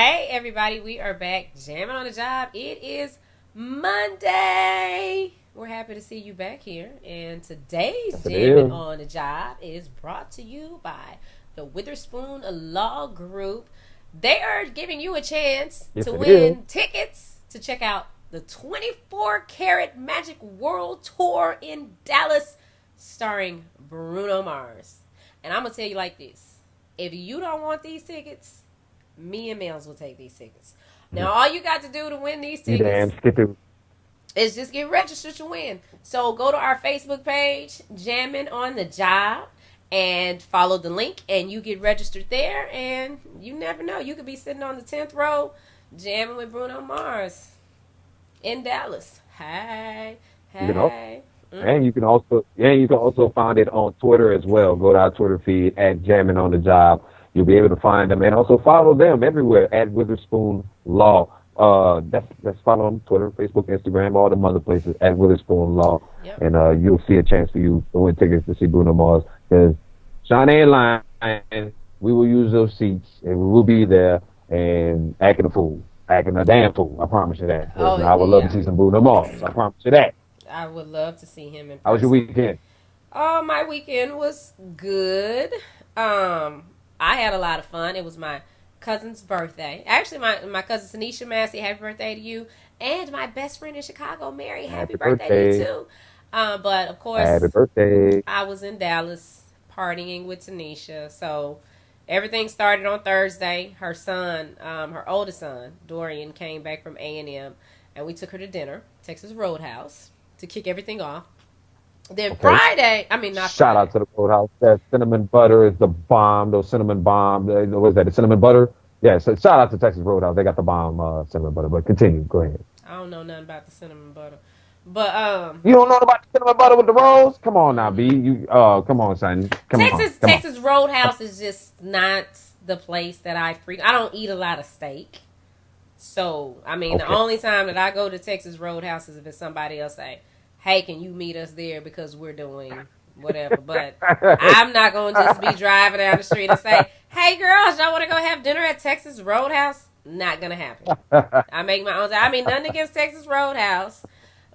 Hey everybody, we are back jamming on the job. It is Monday. We're happy to see you back here. And today's Yes, it jamming is. on the job is brought to you by the Witherspoon Law Group. They are giving you a chance Yes, to it is. win tickets to check out the 24 Karat Magic World Tour in Dallas starring Bruno Mars. And I'm going to tell you like this. If you don't want these tickets, me and Mills will take these tickets. Now, all you got to do to win these You damn tickets skippy. is just get registered to win. So go to our Facebook page, Jammin On The Job, and follow the link, and you get registered there. And you never know, you could be sitting on the 10th row jamming with Bruno Mars in Dallas. Hey, You know, hey. and you can also find it on Twitter as well. Go to our Twitter feed at Jammin on the Job. You'll be able to find them and also follow them everywhere at Witherspoon Law. That's follow them Twitter, Facebook, Instagram, all them other places at Witherspoon Law, Yep. and you'll see a chance for you to win tickets to see Bruno Mars. Because Shani ain't lying, we will use those seats and we will be there and acting a fool, acting a damn fool. I promise you that. 'Cause Oh, I would love to yeah. see some Bruno Mars. I promise you that. I would love to see him in How was your person. weekend? Oh, my weekend was good. I had a lot of fun. It was my cousin's birthday. Actually, my cousin Tanisha Massey, happy birthday to you. And my best friend in Chicago, Mary, happy Happy birthday to you birthday. too. But of Happy course, birthday. I was in Dallas partying with Tanisha. So everything started on Thursday. Her son, her oldest son, Dorian, came back from A&M, and we took her to dinner, Texas Roadhouse, to kick everything off. Then Okay. Friday, I mean not Shout Friday. out to the Roadhouse. That cinnamon butter is the bomb. Those cinnamon bomb. What is that? The cinnamon butter? Yeah. So shout out to Texas Roadhouse. They got the bomb cinnamon butter. But continue. Go ahead. I don't know nothing about the cinnamon butter, but You don't know about the cinnamon butter with the rolls? Come on now, B. You. Come on, son. Come on. Texas Come on. Texas Roadhouse is just not the place that I frequent. I don't eat a lot of steak, so I mean the Okay. only time that I go to Texas Roadhouse is if it's somebody else say, "Hey, can you meet us there because we're doing whatever." But I'm not going to just be driving down the street and say, "Hey, girls, y'all want to go have dinner at Texas Roadhouse?" Not gonna happen. I make my own. I mean, nothing against Texas Roadhouse,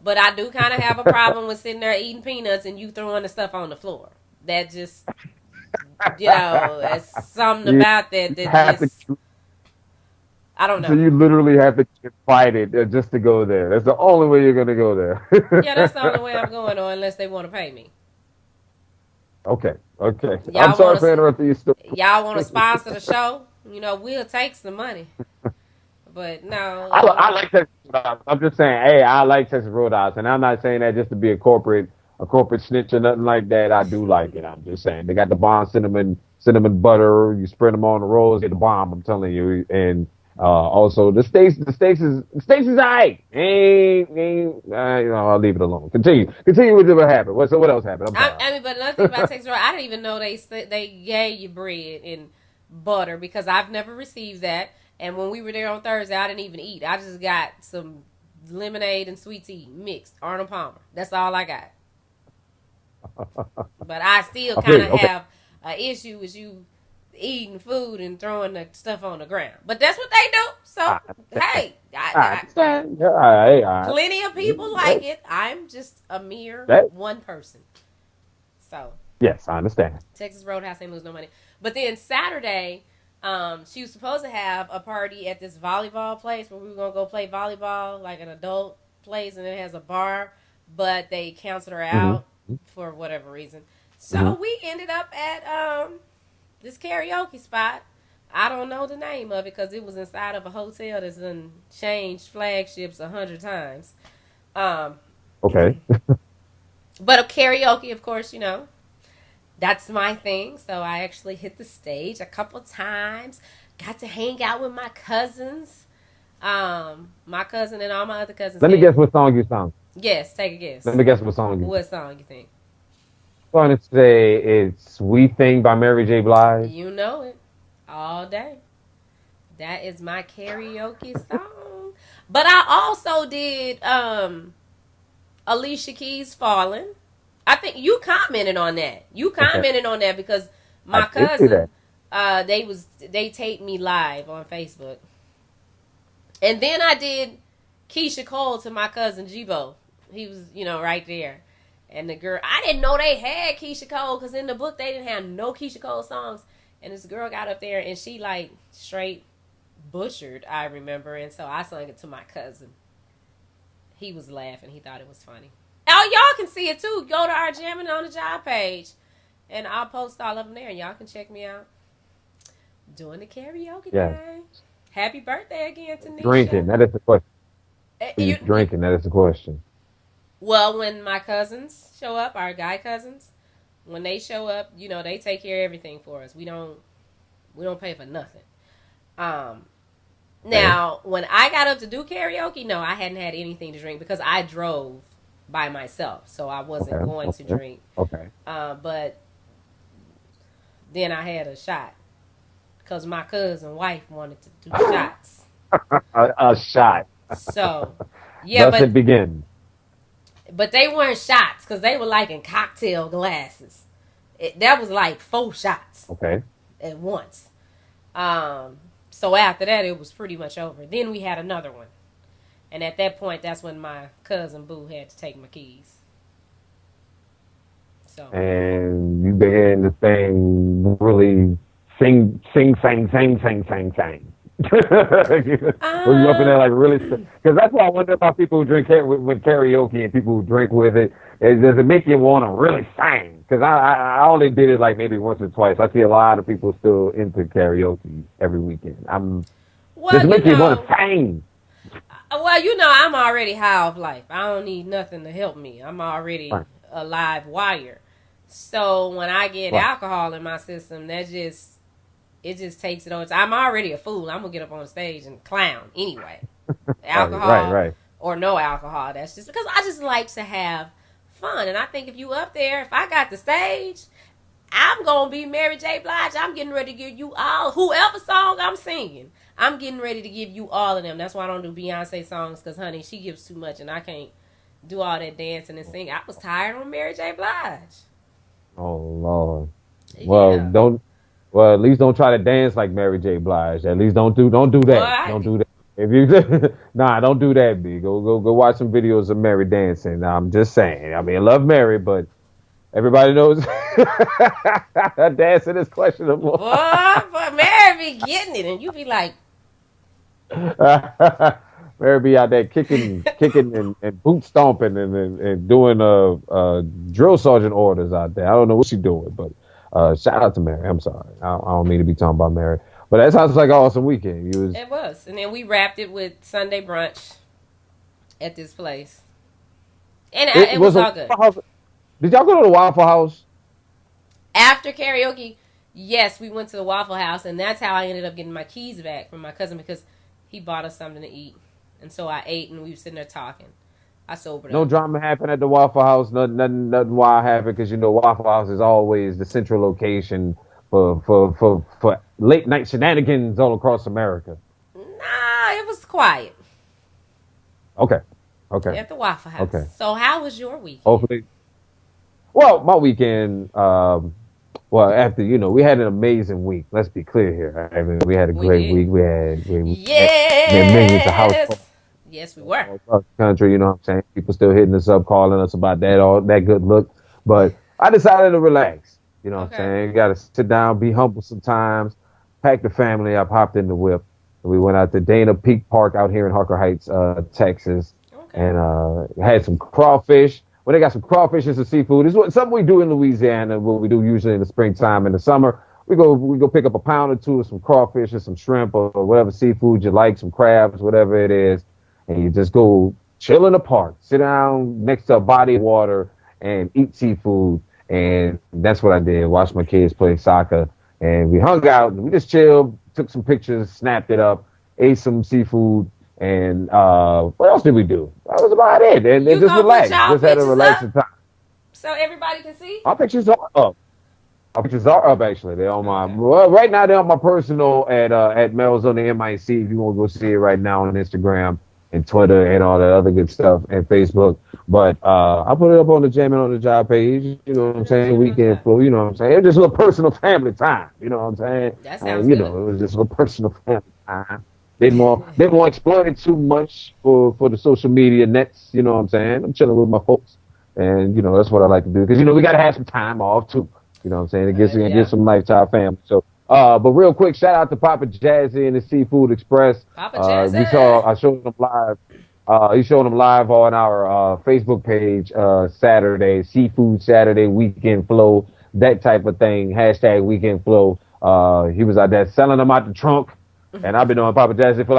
but I do kind of have a problem with sitting there eating peanuts and you throwing the stuff on the floor. That just, it's something You about that have to. just, I don't So know. you literally have to get invited just to go there. That's the only way you're gonna go Yeah, that's the only there. way I'm going, or unless they want to pay me. Okay. Okay. I'm Y'all sorry want for to, interrupting you. y'all want to sponsor the show? We'll take some money, but no. I like Texas Roadhouse. I'm just saying, hey, I like Texas Roadhouse, and I'm not saying that just to be a corporate snitch or nothing like that. I do like it. I'm just saying they got the bomb cinnamon butter. You spread them on the rolls, get the bomb. I'm telling you, and also the steaks is alright. I'll leave it alone. Continue with what happened. What else happened? I'm I sorry. mean, but another thing about Texas Road, I didn't even know they gave you bread and butter because I've never received that. And when we were there on Thursday, I didn't even eat. I just got some lemonade and sweet tea mixed, Arnold Palmer. That's all I got. But I still I kind feel you. of Okay. have an issue with you eating food and throwing the stuff on the ground. But that's what they do. So, I hey, I understand. Yeah, all right, all right. plenty of people like it. I'm just a mere That, one person. So, yes, I understand. Texas Roadhouse ain't lose no money. But then Saturday, she was supposed to have a party at this volleyball place where we were gonna go play volleyball, like an adult place, and it has a bar. But they canceled her Hmm. out for whatever reason. So Hmm. we ended up at this karaoke spot. I don't know the name of it because it was inside of a hotel that's done changed flagships 100 times. Um, Okay. but a karaoke, of course, that's my thing. So I actually hit the stage a couple times. Got to hang out with my cousins. My cousin and all my other cousins Let me came. guess what song you sung. Yes, take a Let guess. me guess what song you. What song you think? I'm going to say it's "Sweet Thing" by Mary J. Blige. You know it all day. That is my karaoke song. But I also did Alicia Keys "Falling." I think you commented on that. You Okay, commented on that because I my did see cousin, that. they taped me live on Facebook. And then I did Keisha Cole to my cousin Jibo. He was, right there. And the girl, I didn't know they had Keisha Cole because in the book they didn't have no Keisha Cole songs. And this girl got up there and she like straight butchered, I remember. And so I sung it to my cousin. He was laughing. He thought it was funny. Oh, y'all can see it too. Go to our Jammin On The Job page. And I'll post all of them there. And y'all can check me out. Doing the karaoke thing. Happy birthday again to Nisha. Drinking, that is the question. You drinking, that is the question. Well, when my cousins show up, our guy cousins, when they show up, they take care of everything for us. We don't pay for nothing. Now, when I got up to do karaoke, no, I hadn't had anything to drink because I drove by myself, so I wasn't going to drink. Okay. But then I had a shot because my cousin wife wanted to do shots. A shot. So, yeah, Thus it begins. But they weren't shots because they were like in cocktail glasses. That was like 4 shots. Okay. At once. So after that, it was pretty much over. Then we had another one. And at that point, that's when my cousin Boo had to take my keys. So. And you began to thing really sing. Were you up in there like really? Because that's why I wonder about people who drink with karaoke and people who drink with it. Does it make you want to really sing? Because I only did it like maybe once or twice. I see a lot of people still into karaoke every weekend. Does it make you want to sing? Well, I'm already high off life. I don't need nothing to help me. I'm already a live wire. So when I get alcohol in my system, it just takes it over. I'm already a fool. I'm going to get up on stage and clown anyway. Alcohol or no alcohol. That's just because I just like to have fun. And I think if you up there, if I got the stage, I'm going to be Mary J. Blige. I'm getting ready to give you all, whoever song I'm singing, I'm getting ready to give you all of them. That's why I don't do Beyonce songs because, honey, she gives too much and I can't do all that dancing and singing. I was tired on Mary J. Blige. Oh, Lord. Well, Well, at least don't try to dance like Mary J. Blige. At least don't do that. Don't do that. If you don't do that, B. Go watch some videos of Mary dancing. I'm just saying. I mean, I love Mary, but everybody knows dancing is questionable. But Mary be getting it, and you be like, Mary be out there kicking and boot stomping and doing drill sergeant orders out there. I don't know what she's doing, but. Shout out to Mary. I'm sorry. I don't mean to be talking about Mary. But that sounds like an awesome weekend. It was. And then we wrapped it with Sunday brunch at this place. And it was all good. Did y'all go to the Waffle House? After karaoke, yes, we went to the Waffle House. And that's how I ended up getting my keys back from my cousin because he bought us something to eat. And so I ate and we were sitting there talking. I sobered up. No drama happened at the Waffle House. Nothing wild happened because Waffle House is always the central location for late night shenanigans all across America. Nah, it was quiet. Okay. At the Waffle House. Okay. So how was your weekend? Hopefully. Well, my weekend. After we had an amazing week. Let's be clear here. I mean, we had a great week. We had millions of households. Yes, we were. All across the country, you know what I'm saying? People still hitting us up, calling us about all that good look. But I decided to relax. You know what I'm saying? You got to sit down, be humble sometimes. Pack the family up, hopped in the whip. And we went out to Dana Peak Park out here in Harker Heights, Texas. And had some crawfish. Well, they got some crawfish and some seafood. It's something we do in Louisiana, what we do usually in the springtime and the summer. We go pick up a pound or two of some crawfish or some shrimp or whatever seafood you like, some crabs, whatever it is. And you just go chill in the park, sit down next to a body of water and eat seafood. And that's what I did. Watched my kids play soccer. And we hung out and we just chilled, took some pictures, snapped it up, ate some seafood. And what else did we do? That was about it. And just relaxed. Just had a relaxing time. So everybody can see? Our pictures are up. Actually. They're on my right now they're on my personal at Melz on the MIC if you want to go see it right now on Instagram and Twitter and all that other good stuff and Facebook. But I put it up on the Jammin On The Job page, you know what I'm saying? Weekend flow, you know what I'm saying? It was just a little personal family time, you know what I'm saying? That sounds good. It was just a little personal family time. Didn't want to exploit it too much for the social media nets. You know what I'm saying? I'm chilling with my folks, and that's what I like to do because we got to have some time off too. You know what I'm saying? It gives some life to our family. So, but real quick, shout out to Papa Jazzy and the Seafood Express. Papa Jazzy. I showed them live. He's showing them live on our Facebook page Saturday, Seafood Saturday Weekend Flow, that type of thing. Hashtag Weekend Flow. He was out there selling them out the trunk, and I've been on Papa Jazzy for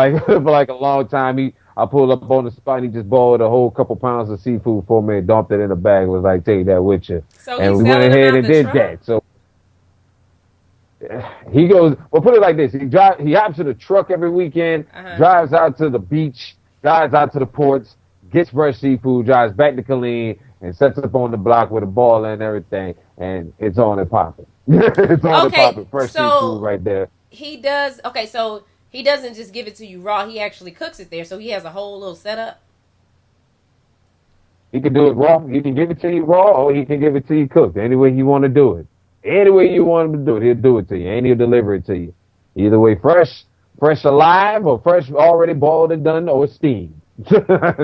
like a long time. I pulled up on the spot, and he just bought a whole couple pounds of seafood for me and dumped it in a bag. Was like, take that with you. So and we went ahead and did that. So he goes. Well, put it like this: he hops in a truck every weekend, drives out to the beach, drives out to the ports, gets fresh seafood, drives back to Killeen, and sets up on the block with a ball and everything, and it's on and popping. It's on and popping. Fresh seafood right there. He does. Okay, so he doesn't just give it to you raw. He actually cooks it there, so he has a whole little setup. He can do it raw. He can give it to you raw, or he can give it to you cooked. Any way you want to do it. Any way you want him to do it, he'll do it to you. And he'll deliver it to you. Either way, fresh alive, or fresh already boiled and done, or steamed.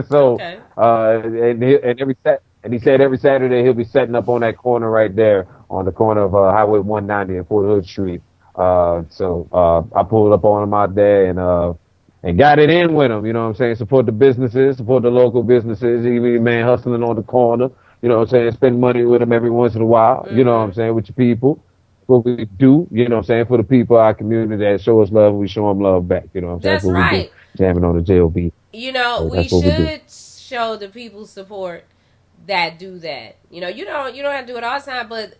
So, and he said every Saturday he'll be setting up on that corner right there, on the corner of Highway 190 and Fort Hood Street. So I pulled up on him out there and got it in with him. You know what I'm saying? Support the businesses, support the local businesses. Even man hustling on the corner. You know what I'm saying? Spend money with them every once in a while. You know what I'm saying? With your people. What we do, you know what I'm saying? For the people, our community that show us love, we show them love back. You know what I'm saying? That's right. Jamming on the job. We should show the people support that do that. You don't have to do it all the time, but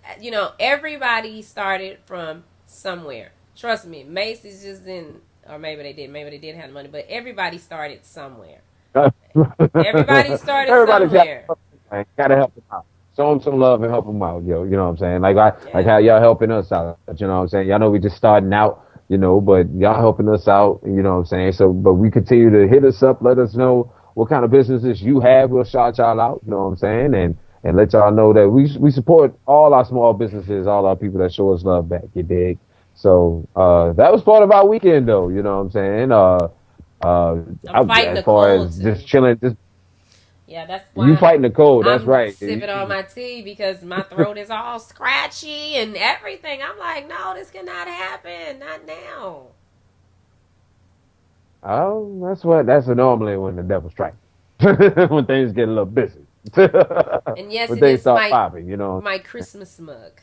everybody started from somewhere. Trust me, Macy's just didn't, or maybe they didn't have the money, but everybody started somewhere. Everybody started somewhere. Gotta help them out. Show them some love and help them out, yo. You know what I'm saying? Like how y'all helping us out. You know what I'm saying? Y'all know we just starting out, but y'all helping us out. You know what I'm saying? So, but we continue to hit us up. Let us know what kind of businesses you have. We'll shout y'all out. You know what I'm saying? And let y'all know that we support all our small businesses, all our people that show us love back. You dig? So that was part of our weekend, though. You know what I'm saying? I'm fighting as far as just chilling, yeah, that's why you fighting the cold. That's right. Sipping on my tea because my throat is all scratchy and everything. I'm like, no, this cannot happen. Not now. Oh, that's normally when the devil strikes. When things get a little busy. And yes, when it things is start popping, my Christmas mug.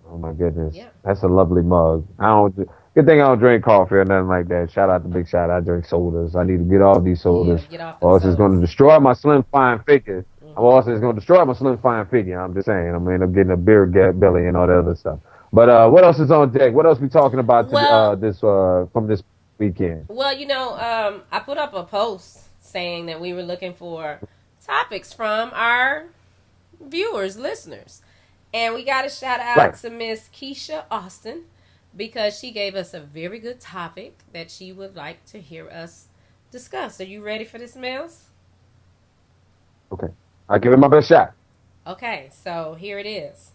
Oh my goodness. Yeah. That's a lovely mug. Good thing I don't drink coffee or nothing like that. Shout out to Big Shot. I drink sodas. I need to get off these sodas. Or else it's going to destroy my slim fine figure. It's going to destroy my slim fine figure. I'm just saying. I'm going to end up getting a beer belly and all that other stuff. But what else is on deck? What else we talking about from this weekend? Well, I put up a post saying that we were looking for topics from our viewers, listeners. And we got to shout out to Miss Keisha Austin, because she gave us a very good topic that she would like to hear us discuss. Are you ready for this, Melz? Okay. I'll give it my best shot. Okay, so here it is.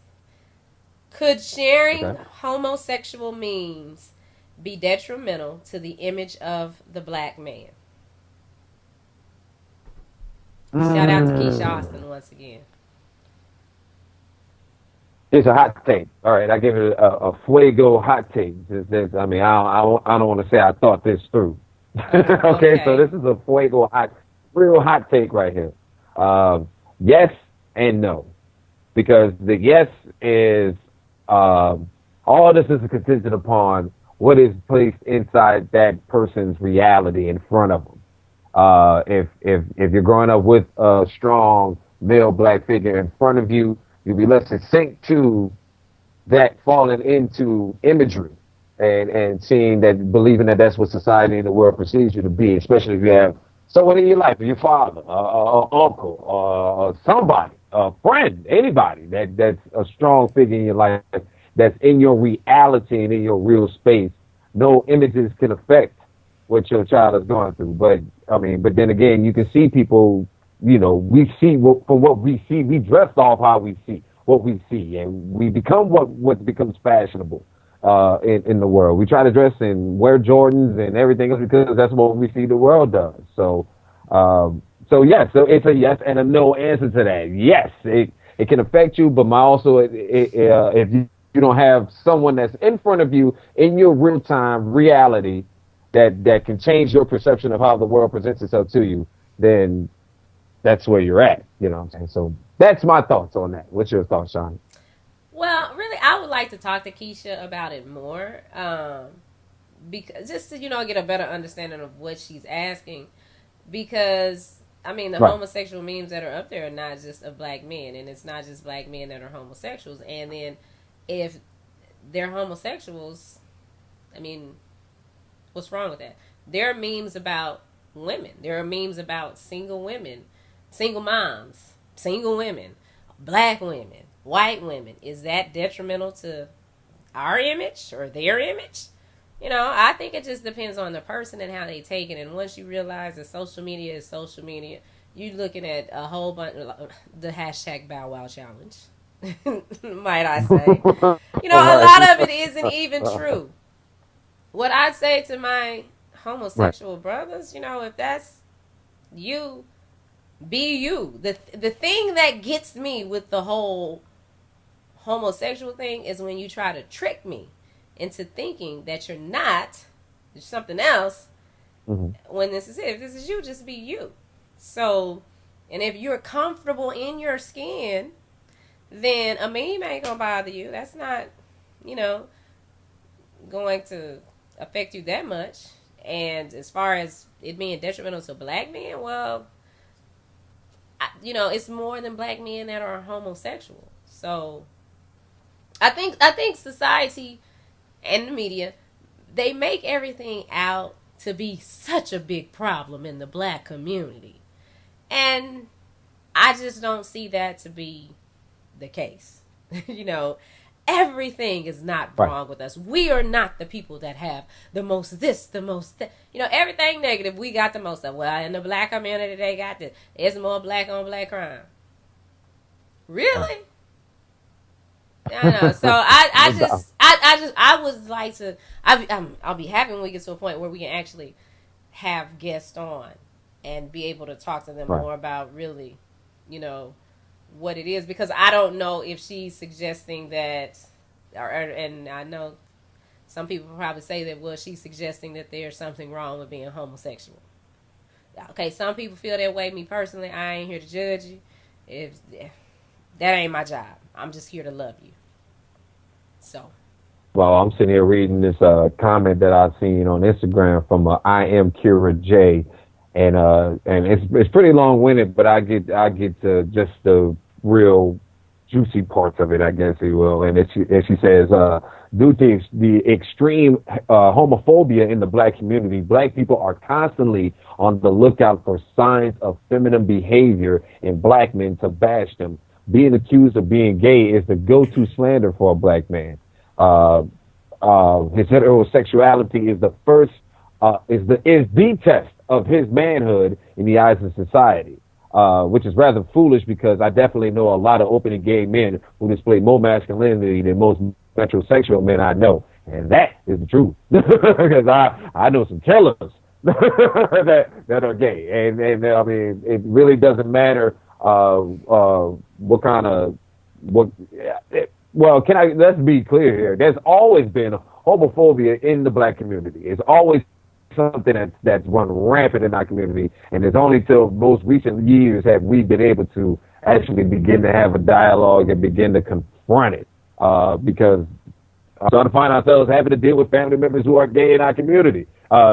Could sharing homosexual memes be detrimental to the image of the black man? Shout out to Keisha Austin once again. It's a hot take. All right, I give it a fuego hot take. I don't want to say I thought this through. Okay, so this is a fuego real hot take right here. Yes and no, because the yes is all this is contingent upon what is placed inside that person's reality in front of them. If you're growing up with a strong male black figure in front of you, you'll be less succinct to that falling into imagery and seeing that, believing that that's what society and the world perceives you to be, especially if you have someone in your life, your father, uncle, or somebody, a friend, anybody that's a strong figure in your life, that's in your reality and in your real space. No images can affect what your child is going through. But then again, you can see people. We see from what we see. We dress off how we see what we see, and we become what becomes fashionable. in the world. We try to dress and wear Jordans and everything else because that's what we see the world does. So yes, so it's a yes and a no answer to that. Yes, it can affect you, but if you don't have someone that's in front of you in your real time reality that can change your perception of how the world presents itself to you, then that's where you're at. You know what I'm saying? So that's my thoughts on that. What's your thoughts, Shani? Well, really, I would like to talk to Keisha about it more, because just to get a better understanding of what she's asking. Because I mean, the homosexual memes that are up there are not just of black men, and it's not just black men that are homosexuals. And then if they're homosexuals, I mean, what's wrong with that? There are memes about women. There are memes about single women, single moms, single women, black women, white women. Is that detrimental to our image or their image? I think it just depends on the person and how they take it. And once you realize that social media is social media, you're looking at a whole bunch of the hashtag Bow Wow challenge, might I say. A lot of it isn't even true. What I'd say to my homosexual brothers, if that's you, be you. The thing that gets me with the whole homosexual thing is when you try to trick me into thinking that you're not, you're something else, when this is it. If this is you, just be you. So, and if you're comfortable in your skin, then a meme ain't gonna bother you. That's not, going to affect you that much. And as far as it being detrimental to black men, well, it's more than black men that are homosexual. So I think society and the media, they make everything out to be such a big problem in the black community. And I just don't see that to be the case. Everything is not wrong with us. We are not the people that have the most this, the most that. Everything negative, we got the most of. Well, in the black community, they got this. It's more black on black crime. Really? I know. So I would like to. I'll be happy when we get to a point where we can actually have guests on and be able to talk to them more about really, what it is, because I don't know if she's suggesting that, and I know some people probably say that, well, she's suggesting that there's something wrong with being homosexual. Okay, some people feel that way. Me personally, I ain't here to judge you. If that ain't my job, I'm just here to love you. So. Well, I'm sitting here reading this comment that I've seen on Instagram from I am Kira J, and it's pretty long-winded, but I get to just the real juicy parts of it, I guess you will. And she says, due to the extreme homophobia in the black community, black people are constantly on the lookout for signs of feminine behavior in black men to bash them. Being accused of being gay is the go-to slander for a black man. His heterosexuality is the test of his manhood in the eyes of society. Which is rather foolish, because I definitely know a lot of openly gay men who display more masculinity than most metrosexual men I know. And that is the truth. Because I know some killers that are gay. And I mean, it really doesn't matter what kind of, let's be clear here. There's always been homophobia in the black community. It's always something that's run rampant in our community, and it's only till most recent years have we been able to actually begin to have a dialogue and begin to confront it, because we're starting to find ourselves having to deal with family members who are gay in our community.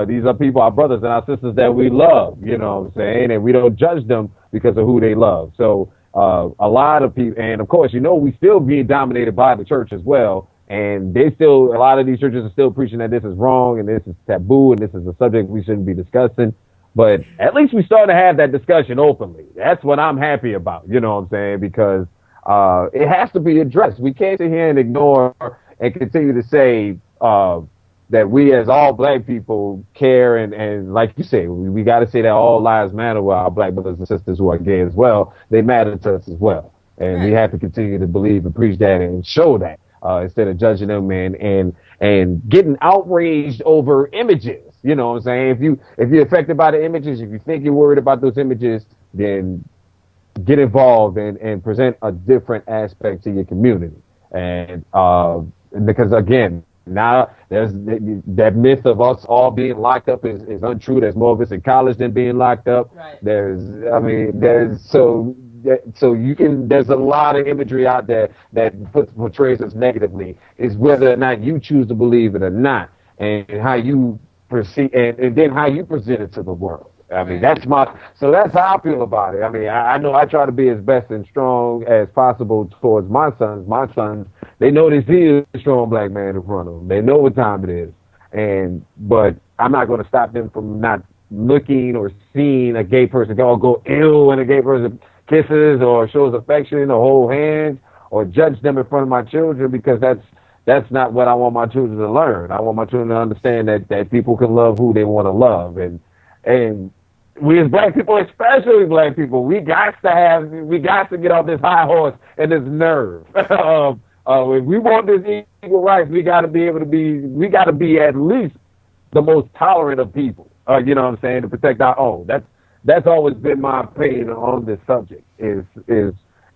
These are people, our brothers and our sisters that we love, you know what I'm saying, and we don't judge them because of who they love. So a lot of people, and of course, we still being dominated by the church as well. And a lot of these churches are still preaching that this is wrong and this is taboo and this is a subject we shouldn't be discussing. But at least we start to have that discussion openly. That's what I'm happy about, you know what I'm saying? Because it has to be addressed. We can't sit here and ignore and continue to say that we as all black people care. And like you say, we got to say that all lives matter with our black brothers and sisters who are gay as well. They matter to us as well. And we have to continue to believe and preach that and show that. Instead of judging them and and getting outraged over images. You know what I'm saying? If you're affected by the images, if you think you're worried about those images, then get involved and present a different aspect to your community. And because again, now there's that myth of us all being locked up is untrue. There's more of us in college than being locked up. Right. There's a lot of imagery out there that portrays us negatively. Is whether or not you choose to believe it or not, and how you perceive, and then how you present it to the world. I mean, that's how I feel about it. I mean, I know I try to be as best and strong as possible towards my sons. My sons, they know they see a strong black man in front of them. They know what time it is. But I'm not going to stop them from not looking or seeing a gay person go ill when a gay person kisses or shows affection or hold hands, or judge them in front of my children, because that's not what I want my children to learn. I want my children to understand that people can love who they want to love. And we as black people, especially black people, we got to get off this high horse and this nerve. If we want this equal rights, we got to be at least the most tolerant of people. You know what I'm saying? To protect our own. That's always been my opinion on this subject. Is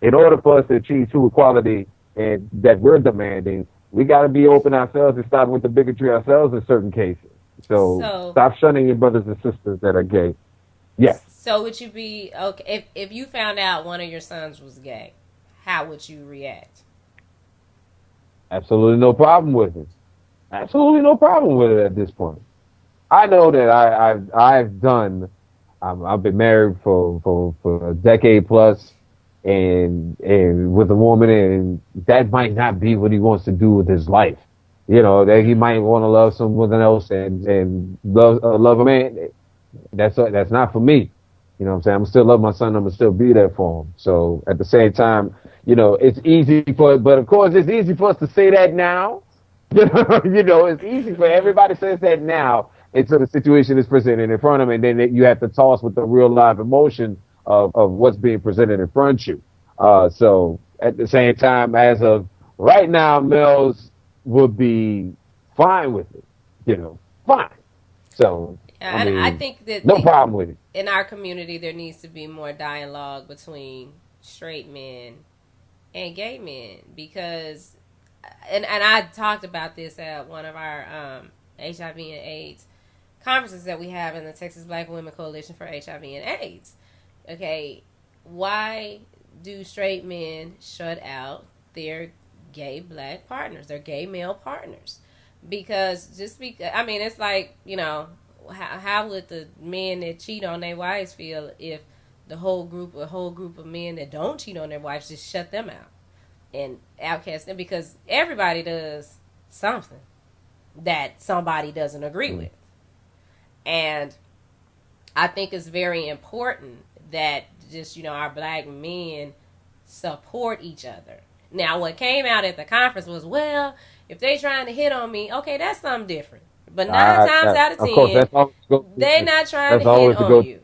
in order for us to achieve true equality and that we're demanding, we got to be open ourselves and stop with the bigotry ourselves in certain cases. So stop shunning your brothers and sisters that are gay. Yes. So would you be okay if you found out one of your sons was gay? How would you react? Absolutely no problem with it. Absolutely no problem with it at this point. I know that I've been married for a decade plus, and with a woman, and that might not be what he wants to do with his life. You know, that he might want to love someone else and love a man. That's not for me. You know what I'm saying? I'm still love my son. I'm gonna still be there for him. So at the same time, you know, but of course it's easy for us to say that now. You know, it's easy for everybody says that now until the situation is presented in front of them, and then you have to toss with the real live emotion of what's being presented in front of you. So at the same time, as of right now, Melz would be fine with it. You know, fine. So. I think that no problem with it. In our community, there needs to be more dialogue between straight men and gay men, because, and I talked about this at one of our HIV and AIDS conferences that we have in the Texas Black Women Coalition for HIV and AIDS. Okay, why do straight men shut out their gay black partners, their gay male partners? Because it's like, you know, how would the men that cheat on their wives feel if a whole group of men that don't cheat on their wives just shut them out and outcast them? Because everybody does something that somebody doesn't agree with. And I think it's very important that just, you know, our black men support each other. Now, what came out at the conference was, well, if they trying to hit on me, okay, that's something different. But 9 times out of 10, they're not trying to hit on you.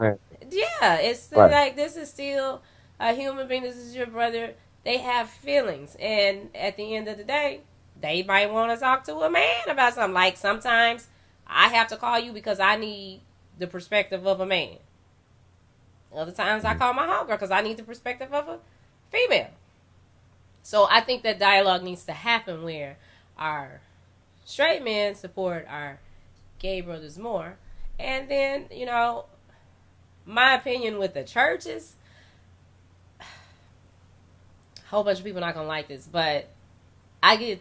Yeah, it's right. Like, this is still a human being. This is your brother. They have feelings. And at the end of the day, they might want to talk to a man about something. Like, sometimes I have to call you because I need the perspective of a man. Other times I call my homegirl because I need the perspective of a female. So I think that dialogue needs to happen where our straight men support our gay brothers more. And then, you know, my opinion with the churches, a whole bunch of people not going to like this, but I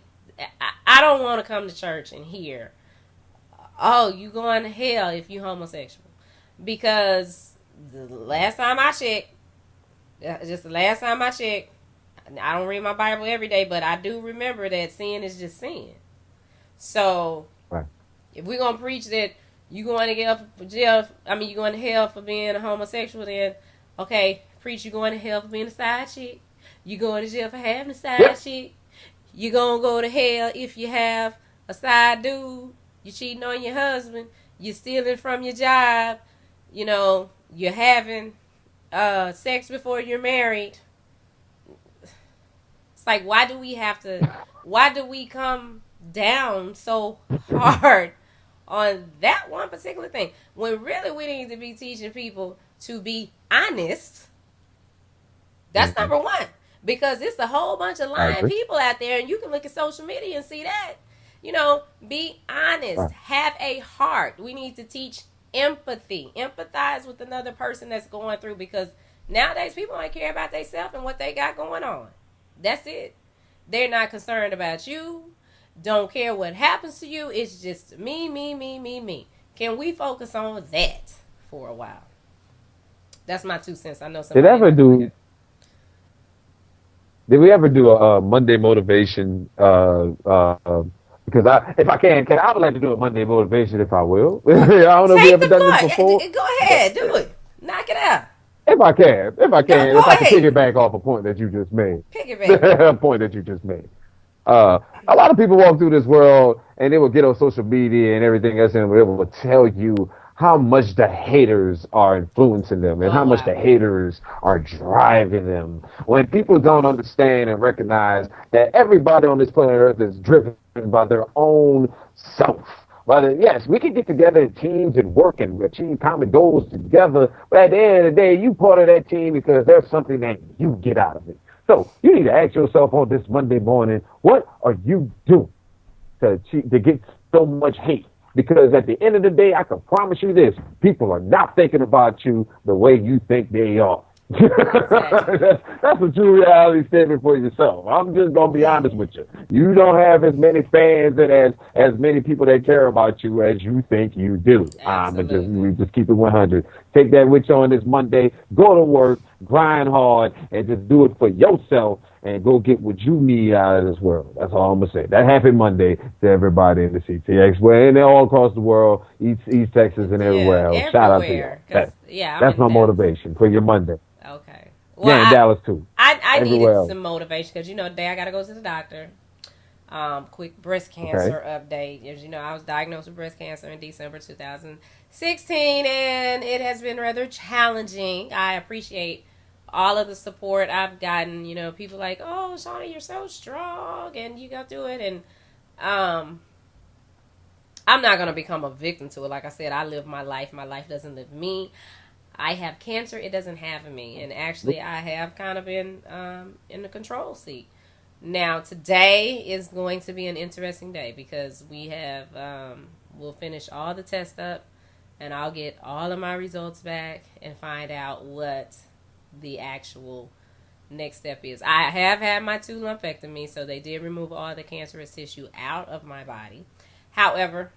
don't want to come to church and hear, oh, you going to hell if you homosexual. Because the last time I checked, I don't read my Bible every day, but I do remember that sin is just sin. So, right. If we're going to preach that you're going to you're going to hell for being a homosexual, then, okay, preach you're going to hell for being a side chick. You're going to jail for having a side chick. You're going to go to hell if you have a side dude. You're cheating on your husband. You're stealing from your job. You know, you're having sex before you're married. It's like, why do we come down so hard on that one particular thing when really we need to be teaching people to be honest. That's number one. Because it's a whole bunch of lying people out there, and you can look at social media and see that. Be honest. Have a heart. We need to teach empathy. Empathize with another person that's going through, because nowadays people don't care about themselves and what they got going on. That's it. They're not concerned about you. Don't care what happens to you. It's just me, me, me, me, me. Can we focus on that for a while? That's my 2 cents. I know somebody. Did we ever do a Monday motivation? Because if I can, I would like to do a Monday motivation if I will. I don't know if we ever done this before. Go ahead, do it. Knock it out. If I can piggyback off a point that you just made. Piggyback. A point that you just made. A lot of people walk through this world and they will get on social media and everything else, and they will tell you how much the haters are influencing them and how much the haters are driving them. When people don't understand and recognize that everybody on this planet Earth is driven by their own self. Yes, we can get together in teams and work and achieve common goals together, but at the end of the day, you part of that team because there's something that you get out of it. So you need to ask yourself on this Monday morning, what are you doing to get so much hate? Because at the end of the day, I can promise you this, people are not thinking about you the way you think they are. That's a true reality statement for yourself. I'm just going to be honest with you. You don't have as many fans and as many people that care about you as you think you do. We just keep it 100. Take that with you on this Monday. Go to work, grind hard, and just do it for yourself and go get what you need out of this world. That's all I'm going to say. That happy Monday to everybody in the CTX, and they're all across the world, East Texas and everywhere else. Shout out to you. That's my motivation for your Monday. Okay. Well, in Dallas too. I needed some motivation because today I got to go to the doctor. Quick breast cancer update. As you know, I was diagnosed with breast cancer in December 2016, and it has been rather challenging. I appreciate all of the support I've gotten. People like, oh, Shani, you're so strong, and you got through it. And I'm not going to become a victim to it. Like I said, I live my life. My life doesn't live me. I have cancer. It doesn't have me. And actually, I have kind of been in the control seat. Now, today is going to be an interesting day because we'll finish all the tests up, and I'll get all of my results back and find out what the actual next step is. I have had my 2 lumpectomies, so they did remove all the cancerous tissue out of my body. However,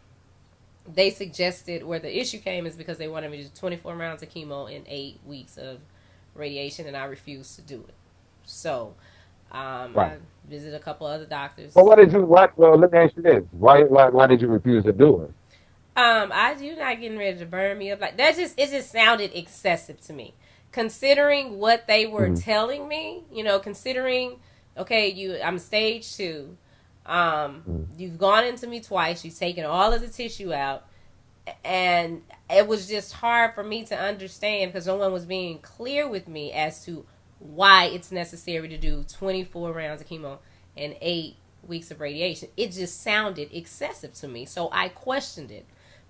they suggested where the issue came is because they wanted me to do 24 rounds of chemo and 8 weeks of radiation, and I refused to do it. So, I visited a couple other doctors. Well, let me ask you this. Why did you refuse to do it? You're not getting ready to burn me up. Like it just sounded excessive to me. Considering what they were telling me, considering, okay, I'm stage 2. You've gone into me twice. You've taken all of the tissue out. And it was just hard for me to understand because no one was being clear with me as to why it's necessary to do 24 rounds of chemo and 8 weeks of radiation. It just sounded excessive to me. So I questioned it.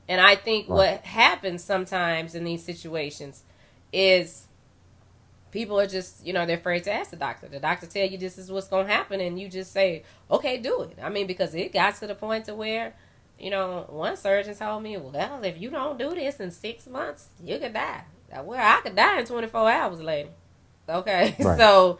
And I think what happens sometimes in these situations is people are just, they're afraid to ask the doctor. The doctor tell you this is what's going to happen, and you just say, okay, do it. I mean, because it got to the point to where, one surgeon told me, well, if you don't do this in 6 months, you could die. Well, I could die in 24 hours, lady. Okay, so,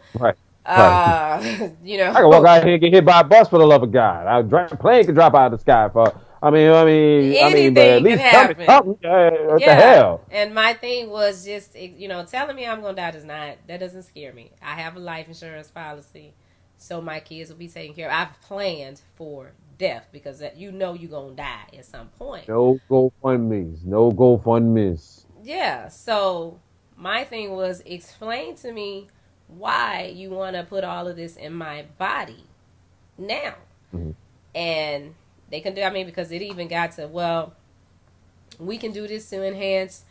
I can walk out here and get hit by a bus for the love of God. A plane could drop out of the sky for... anything but at least can happen. What the hell? And my thing was just, telling me I'm going to die that doesn't scare me. I have a life insurance policy, so my kids will be taken care of. I've planned for death because you're going to die at some point. No GoFundMes. Yeah, so my thing was explain to me why you want to put all of this in my body now. And they can do, because it even got to, well, we can do this to enhance,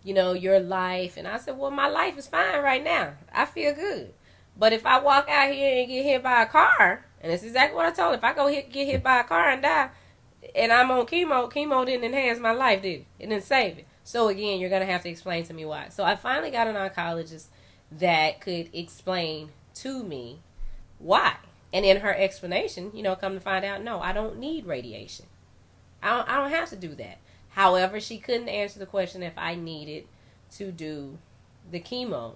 your life. And I said, well, my life is fine right now. I feel good. But if I walk out here and get hit by a car And it's exactly what I told her. If I get hit by a car and die, and I'm on chemo didn't enhance my life, did it? It didn't save it. So again, you're going to have to explain to me why. So I finally got an oncologist that could explain to me why. And in her explanation, come to find out, no, I don't need radiation. I don't have to do that. However, she couldn't answer the question if I needed to do the chemo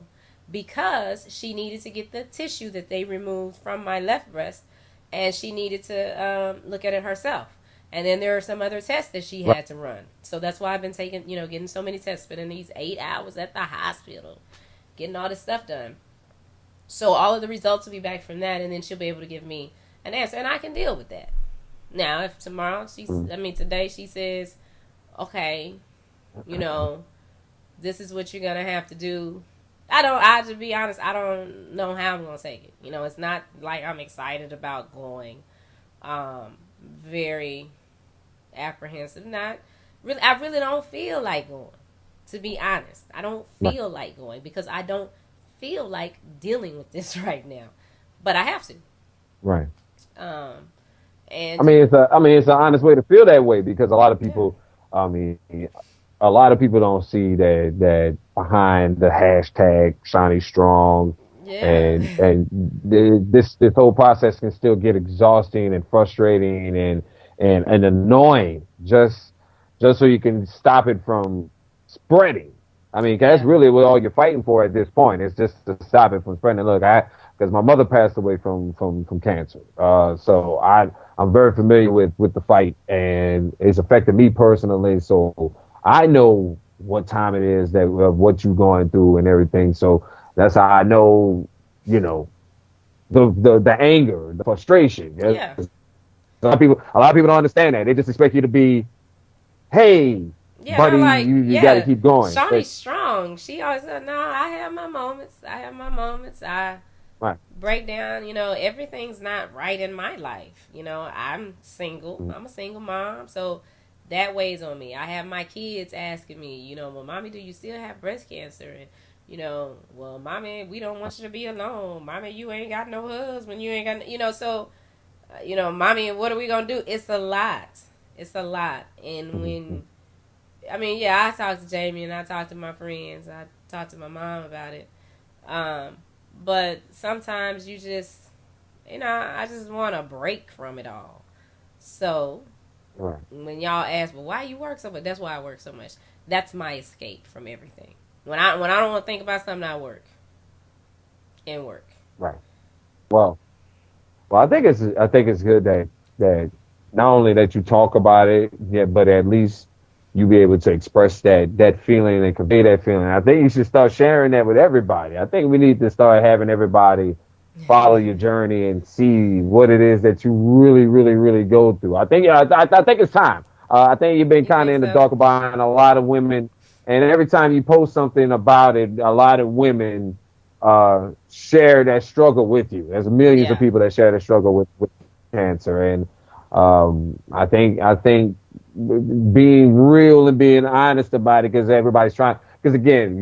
because she needed to get the tissue that they removed from my left breast, and she needed to look at it herself. And then there are some other tests that she had to run. So that's why I've been getting so many tests, spending these 8 hours at the hospital, getting all this stuff done. So all of the results will be back from that, and then she'll be able to give me an answer, and I can deal with that. Now, if today she says, okay, this is what you're going to have to do. To be honest, I don't know how I'm going to take it. It's not like I'm excited about going. Very apprehensive. Not really. I really don't feel like going, to be honest. I don't feel like going because I don't feel like dealing with this right now. But I have to. Right. And it's an honest way to feel that way because a lot of people, a lot of people don't see that behind the hashtag Shani Strong, and this whole process can still get exhausting and frustrating and annoying just so you can stop it from spreading. That's really what all you're fighting for at this point. It's just to stop it from spreading. Look, because my mother passed away from cancer, so I'm very familiar with the fight, and it's affected me personally. So I know what time it is of what you're going through and everything. So that's how I know, the anger, the frustration. Yeah. A lot of people don't understand that. They just expect you to be, hey, buddy, you got to keep going. Shani's strong. She always said, no, I have my moments. I break down. Everything's not right in my life. I'm single. Mm-hmm. I'm a single mom. So that weighs on me. I have my kids asking me, well, mommy, do you still have breast cancer? And, well, mommy, we don't want you to be alone. Mommy, you ain't got no husband. You ain't got, so, mommy, what are we going to do? It's a lot. And when, I talked to Jamie and I talked to my friends. I talked to my mom about it. But sometimes you just, I just want a break from it all. So when y'all ask, well, why you work so much? That's why I work so much. That's my escape from everything. When I don't want to think about something, I work. Right. Well, I think it's good that not only that you talk about it, but at least you be able to express that feeling and convey that feeling. I think you should start sharing that with everybody. I think we need to start having everybody follow your journey and see what it is that you really, really, really go through. I think it's time. I think you've been kind of in the dark about a lot of women, and every time you post something about it, a lot of women share that struggle with you. There's millions of people that share that struggle with cancer, and I think being real and being honest about it, because everybody's trying. Because again,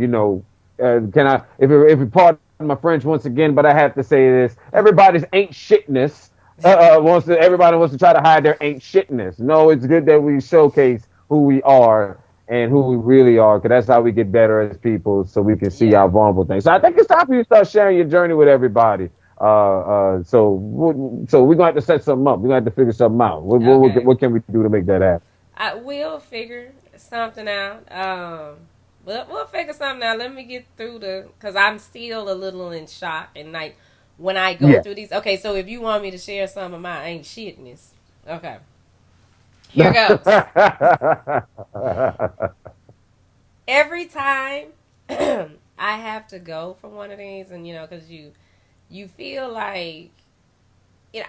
if you pardon my French once again, but I have to say this: everybody's ain't shitness. Everybody wants to try to hide their ain't shitness. No, it's good that we showcase who we are and who we really are, because that's how we get better as people, so we can see our vulnerable things. So I think it's time for you to start sharing your journey with everybody. So we're gonna have to set something up. We're gonna have to figure something out. What can we do to make that happen? I will figure something out. We'll figure something out. Let me get through because I'm still a little in shock, and like when I go through these. Okay, so if you want me to share some of my ain't shitness, okay, here goes. Every time I have to go from one of these, and because you feel like.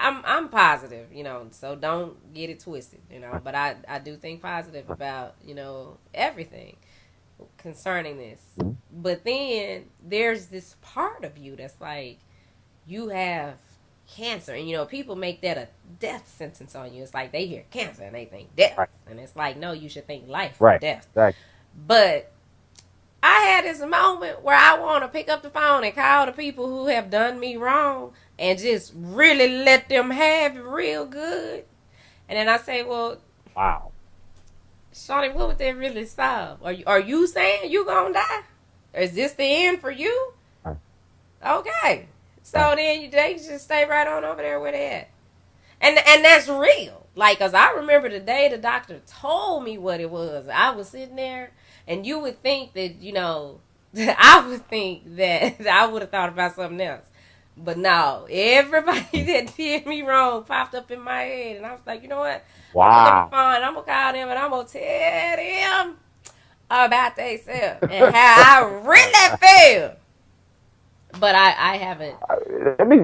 I'm positive, so don't get it twisted, but I do think positive about, everything concerning this. Mm-hmm. But then there's this part of you that's like, you have cancer, and, people make that a death sentence on you. It's like they hear cancer and they think death. Right. And it's like, no, you should think life or death. Right. But I had this moment where I want to pick up the phone and call the people who have done me wrong and just really let them have it real good. And then I say, well, wow, Shani, what would that really solve? Are you saying you gonna die? Or is this the end for you? Okay. So then they just stay right on over there where they at. And that's real. Like, because I remember the day the doctor told me what it was. I was sitting there, and you would think that, you know, I would think that I would have thought about something else. But no, everybody that did me wrong popped up in my head. And I was like, you know what? wow. I'm going to call them and I'm going to tell them about themselves and how I really feel. But I haven't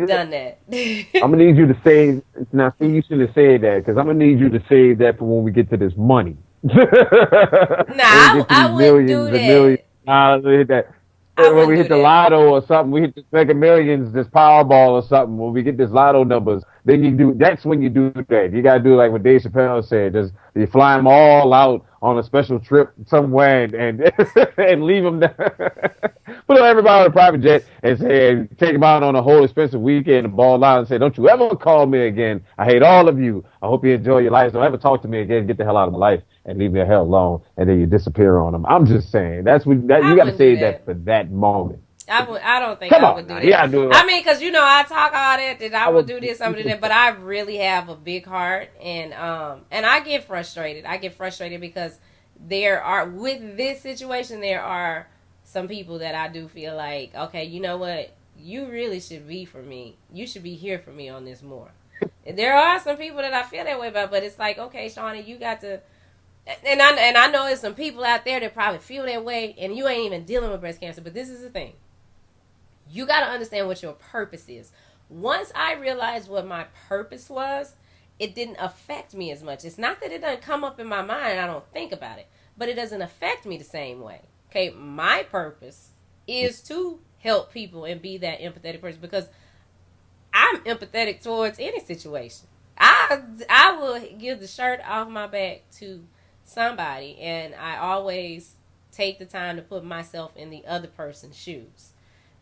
done that. I'm gonna need you to save. Now, see, you should have said that because I'm gonna need you to save that for when we get to this money. Nah, I wouldn't do that. When we hit the lotto or something, we hit the Mega Millions, this Powerball or something. When we get this lotto numbers, then you do. That's when you do that. You gotta do like what Dave Chappelle said. Just you fly them all out on a special trip somewhere and and leave them there. Put everybody on a private jet and say, take them out on a whole expensive weekend and ball out and say, don't you ever call me again. I hate all of you. I hope you enjoy your life. Don't ever talk to me again. Get the hell out of my life and leave me the hell alone. And then you disappear on them. I'm just saying you got to save that for that moment. I don't think I would do that. Yeah, do it. I mean, because, you know, I talk all that I would do this, I would do that, but I really have a big heart, and I get frustrated. I get frustrated because with this situation, there are some people that I do feel like, okay, you know what? You really should be for me. You should be here for me on this more. There are some people that I feel that way about, but it's like, okay, Shani, you got to, and I know there's some people out there that probably feel that way, and you ain't even dealing with breast cancer, but this is the thing. You got to understand what your purpose is. Once I realized what my purpose was, it didn't affect me as much. It's not that it doesn't come up in my mind and I don't think about it, but it doesn't affect me the same way. Okay, my purpose is to help people and be that empathetic person because I'm empathetic towards any situation. I will give the shirt off my back to somebody, and I always take the time to put myself in the other person's shoes.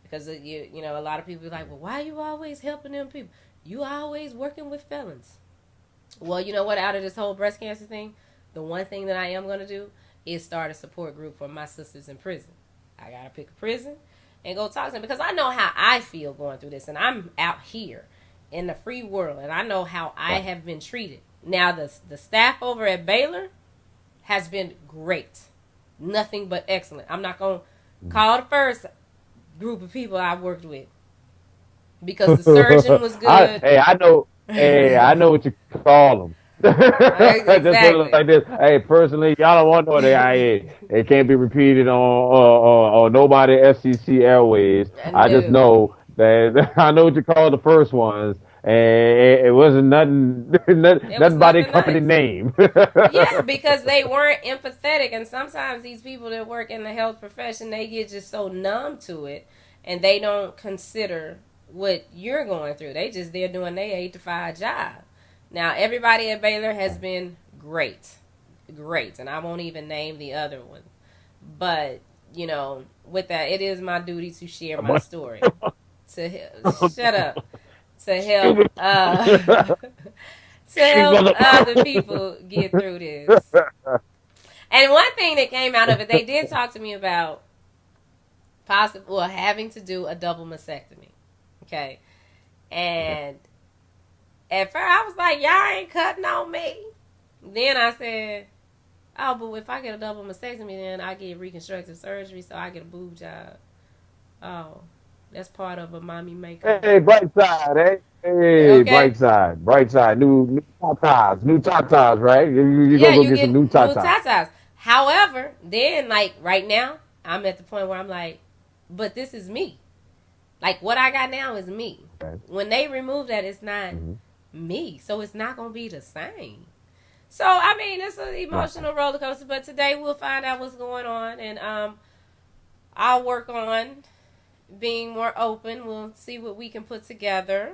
Because, you know, a lot of people be like, well, why are you always helping them people? You always working with felons. Well, you know what? Out of this whole breast cancer thing, the one thing that I am going to do is start a support group for my sisters in prison. I got to pick a prison and go talk to them because I know how I feel going through this. And I'm out here in the free world, and I know how I have been treated. Now, the staff over at Baylor has been great. Nothing but excellent. I'm not going to call the first group of people I worked with because the surgeon was good. I know what you call them. Exactly. Just like this. Hey, personally, y'all don't want no AIA. It can't be repeated on nobody FCC Airways. I just know that I know what you call the first ones, and it wasn't nothing by their company name. Yeah, because they weren't empathetic, and sometimes these people that work in the health profession, they get just so numb to it, and they don't consider what you're going through. They're doing their 8 to 5 job. Now, everybody at Baylor has been great, and I won't even name the other one. But, you know, with that, it is my duty to share my story. Shut up. To help other people get through this. And one thing that came out of it, they did talk to me about having to do a double mastectomy. Okay. And at first I was like, y'all ain't cutting on me. Then I said, oh, but if I get a double mastectomy, then I get reconstructive surgery, so I get a boob job. Oh, that's part of a mommy makeover. Hey, bright side, eh? Hey, okay. bright side. New tatas, right? You go get some new tatas. However, then, like, right now, I'm at the point where I'm like, but this is me. Like, what I got now is me. Okay. When they remove that, it's not me. So it's not going to be the same. So, I mean, it's an emotional roller coaster. But today we'll find out what's going on. And I'll work on being more open. We'll see what we can put together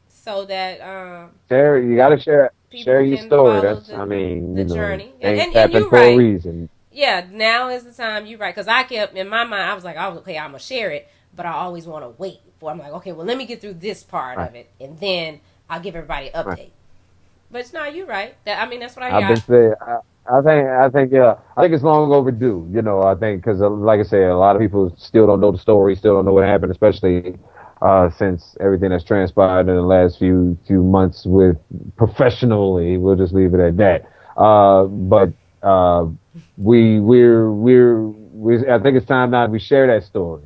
so that you got to share your story. That's the journey. And happened for a reason. yeah, now is the time. You're right. Because I kept, in my mind, I was like, oh, okay, I'm going to share it. But I always want to wait for, I'm like, okay, well, let me get through this part Right. of it. And then I'll give everybody an update. Right. But no, you're right. That's what I I've hear. been saying. I think it's long overdue. I think because, like I said, a lot of people still don't know the story, still don't know what happened, especially since everything that's transpired in the last few months with professionally. We'll just leave it at that. But I think it's time now we share that story.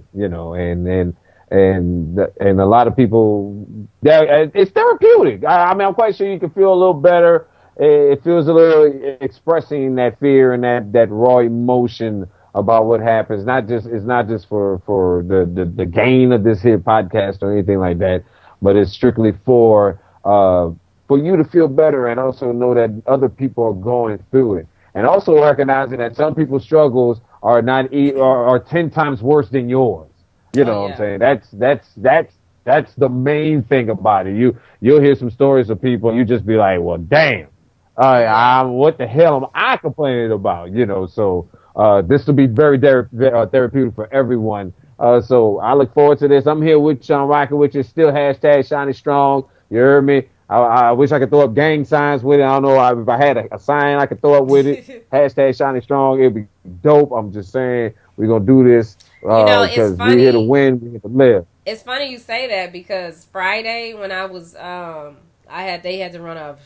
And a lot of people, it's therapeutic. I mean, I'm quite sure you can feel a little better. It feels a little expressing that fear and that raw emotion about what happens. It's not just for the gain of this here podcast or anything like that, but it's strictly for you to feel better and also know that other people are going through it, and also recognizing that some people's struggles are are 10 times worse than yours. What I'm saying? That's the main thing about it. You'll hear some stories of people and you just be like, well, damn. What the hell am I complaining about? So this will be very therapeutic for everyone. So I look forward to this. I'm here with you, I'm rocking with you. Still hashtag Shani Strong. You heard me? I wish I could throw up gang signs with it. I don't know if I had a sign I could throw up with it. Hashtag Shani Strong. It'd be dope. I'm just saying we're going to do this because we're here to win. We're here to live. It's funny you say that because Friday when I was, they had to run a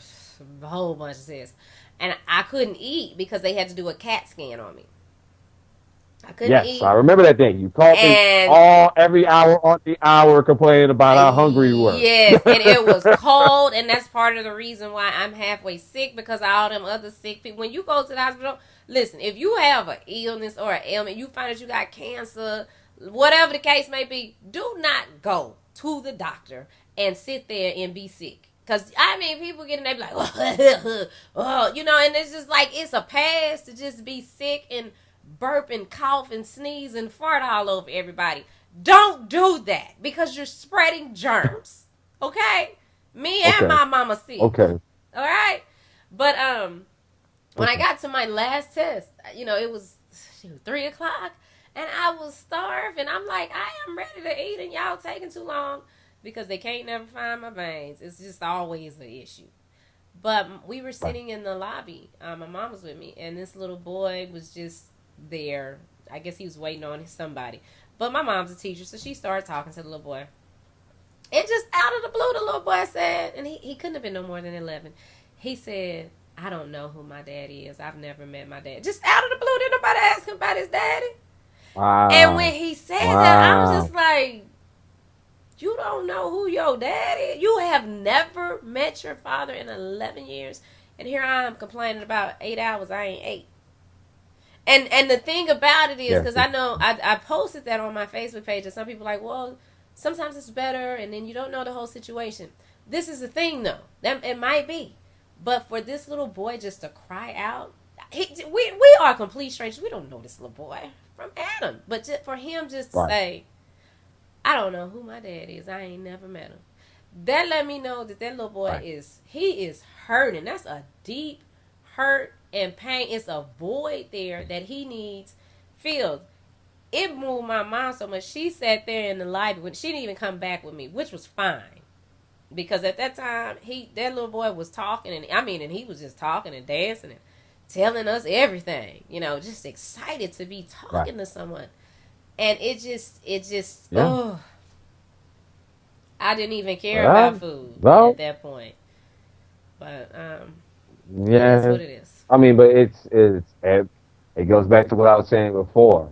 whole bunch of tests, and I couldn't eat because they had to do a CAT scan on me. I couldn't eat. Yes, I remember that day. You called me every hour on the hour complaining about how hungry you were. Yes, and it was cold, and that's part of the reason why I'm halfway sick, because of all them other sick people. When you go to the hospital, listen, if you have an illness or an ailment, you find that you got cancer, whatever the case may be, do not go to the doctor and sit there and be sick. Because, I mean, people get in there and be like, oh, and it's just like, it's a pass to just be sick and burp and cough and sneeze and fart all over everybody. Don't do that because you're spreading germs. Okay? Me and my mama sick. Okay. All right? But when I got to my last test, it was 3 o'clock and I was starving. I'm like, I am ready to eat and y'all taking too long because they can't never find my veins. It's just always the issue. But we were sitting in the lobby. My mom was with me, and this little boy was just there. I guess he was waiting on somebody. But my mom's a teacher, so she started talking to the little boy. And just out of the blue, the little boy said, and he couldn't have been no more than 11. He said, I don't know who my daddy is. I've never met my dad. Just out of the blue, didn't nobody ask him about his daddy. Wow. And when he said that, I was just like, you don't know who your dad is? You have never met your father in 11 years. And here I am complaining about 8 hours I ain't ate. And the thing about it is, because I know I posted that on my Facebook page, and some people are like, well, sometimes it's better, and then you don't know the whole situation. This is the thing, though. It might be. But for this little boy just to cry out, we are complete strangers. We don't know this little boy from Adam. But for him just to say, I don't know who my dad is. I ain't never met him. That let me know that little boy is hurting. That's a deep hurt and pain. It's a void there that he needs filled. It moved my mom so much. She sat there in the library. She didn't even come back with me, which was fine. Because at that time, that little boy was talking. And he was just talking and dancing and telling us everything. Just excited to be talking to someone. And it just, I didn't even care about food at that point. But, that's what it is. I mean, but it goes back to what I was saying before.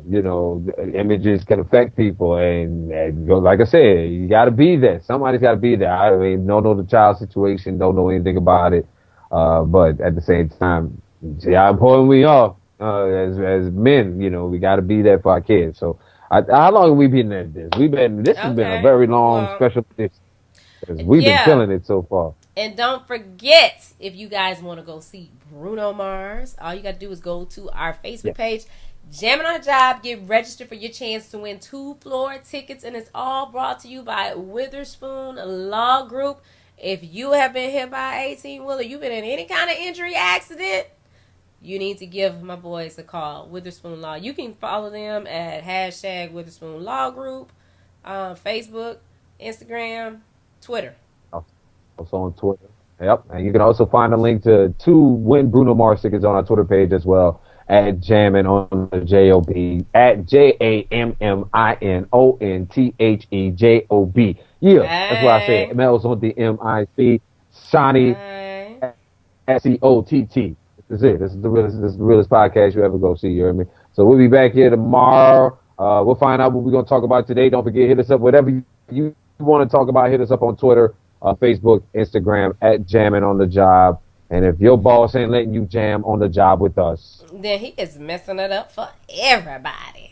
Images can affect people, and like I said, you got to be there. Somebody's got to be there. I mean, don't know the child situation, don't know anything about it, but at the same time, see how important we are as men. We got to be there for our kids. So, how long have we been at this? This has been a very long special edition. We've been killing it so far. And don't forget, if you guys want to go see Bruno Mars, all you got to do is go to our Facebook page, Jammin On The Job. Get registered for your chance to win 2 floor tickets. And it's all brought to you by Witherspoon Law Group. If you have been hit by an 18-wheeler, you've been in any kind of injury accident, you need to give my boys a call, Witherspoon Law. You can follow them at hashtag Witherspoon Law Group, Facebook, Instagram, Twitter. Also on Twitter. Yep. And you can also find a link to when Bruno Mars tickets on our Twitter page as well at Jammin On The Job at JAMMINONTHEJOB. Yeah, that's what I said. Melz on the MIC. Shani SCOTT. This is it. This is the realest podcast you ever go see. You hear me? So we'll be back here tomorrow. We'll find out what we're gonna talk about today. Don't forget, hit us up. Whatever you want to talk about, hit us up on Twitter, Facebook, Instagram at Jammin On The Job. And if your boss ain't letting you jam on the job with us, then he is messing it up for everybody.